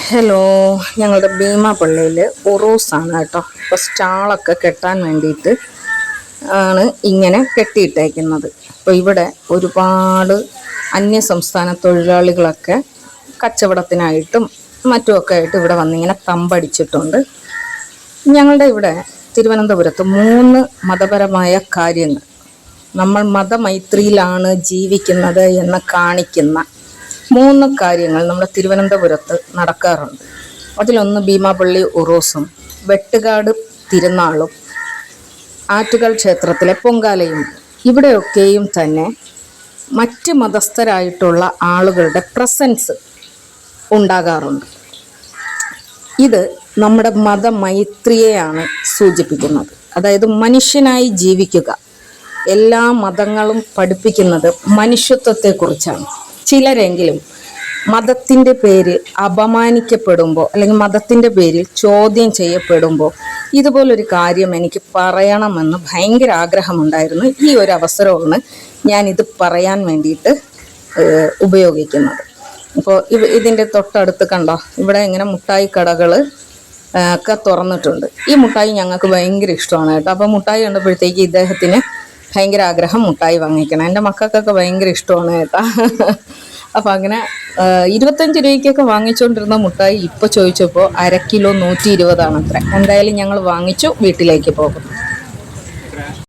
Hello, ഞങ്ങളുടെ ഭീമാപള്ളിയിൽ ഉറൂസാണ് കേട്ടോ. അപ്പോൾ സ്റ്റാളൊക്കെ കെട്ടാൻ വേണ്ടിയിട്ട് ആണ് ഇങ്ങനെ കെട്ടിയിട്ടേക്കുന്നത്. അപ്പോൾ ഇവിടെ ഒരുപാട് അന്യസംസ്ഥാന തൊഴിലാളികളൊക്കെ കച്ചവടത്തിനായിട്ടും മറ്റുമൊക്കെ ആയിട്ട് ഇവിടെ വന്നിങ്ങനെ തമ്പടിച്ചിട്ടുണ്ട്. ഞങ്ങളുടെ ഇവിടെ തിരുവനന്തപുരത്ത് 3 മതപരമായ കാര്യങ്ങൾ, നമ്മൾ മതമൈത്രിയിലാണ് ജീവിക്കുന്നത് എന്ന് കാണിക്കുന്ന 3 കാര്യങ്ങൾ നമ്മുടെ തിരുവനന്തപുരത്ത് നടക്കാറുണ്ട്. അതിലൊന്ന് ഭീമാപള്ളി ഉറൂസും വെട്ടുകാട് തിരുനാളും ആറ്റുകാൽ ക്ഷേത്രത്തിലെ പൊങ്കാലയും. ഇവിടെയൊക്കെയും തന്നെ മറ്റ് മതസ്ഥരായിട്ടുള്ള ആളുകളുടെ പ്രസൻസ് ഉണ്ടാകാറുണ്ട്. ഇത് നമ്മുടെ മതമൈത്രിയെയാണ് സൂചിപ്പിക്കുന്നത്. അതായത് മനുഷ്യനായി ജീവിക്കുക. എല്ലാ മതങ്ങളും പഠിപ്പിക്കുന്നത് മനുഷ്യത്വത്തെക്കുറിച്ചാണ്. ചിലരെങ്കിലും മതത്തിൻ്റെ പേരിൽ അപമാനിക്കപ്പെടുമ്പോൾ അല്ലെങ്കിൽ മതത്തിൻ്റെ പേരിൽ ചോദ്യം ചെയ്യപ്പെടുമ്പോൾ ഇതുപോലൊരു കാര്യം എനിക്ക് പറയണമെന്ന് ഭയങ്കര ആഗ്രഹമുണ്ടായിരുന്നു. ഈ ഒരു അവസരമാണ് ഞാനിത് പറയാൻ വേണ്ടിയിട്ട് ഉപയോഗിക്കുന്നത്. അപ്പോൾ ഇതിൻ്റെ തൊട്ടടുത്ത് കണ്ടോ, ഇവിടെ ഇങ്ങനെ മുട്ടായി കടകൾ ഒക്കെ തുറന്നിട്ടുണ്ട്. ഈ മുട്ടായി ഞങ്ങൾക്ക് ഭയങ്കര ഇഷ്ടമാണ് കേട്ടോ. അപ്പോൾ മുട്ടായി കണ്ടപ്പോഴത്തേക്ക് ഇദ്ദേഹത്തിന് ഭയങ്കര ആഗ്രഹം മുട്ടായി വാങ്ങിക്കണം. എൻ്റെ മക്കൾക്കൊക്കെ ഭയങ്കര ഇഷ്ടമാണ് കേട്ടോ. അപ്പം അങ്ങനെ 25 രൂപയ്ക്കൊക്കെ വാങ്ങിച്ചുകൊണ്ടിരുന്ന മുട്ടായി ഇപ്പോൾ ചോദിച്ചപ്പോൾ 1/2 കിലോ 120 അത്ര. എന്തായാലും ഞങ്ങൾ വാങ്ങിച്ചു, വീട്ടിലേക്ക് പോകും.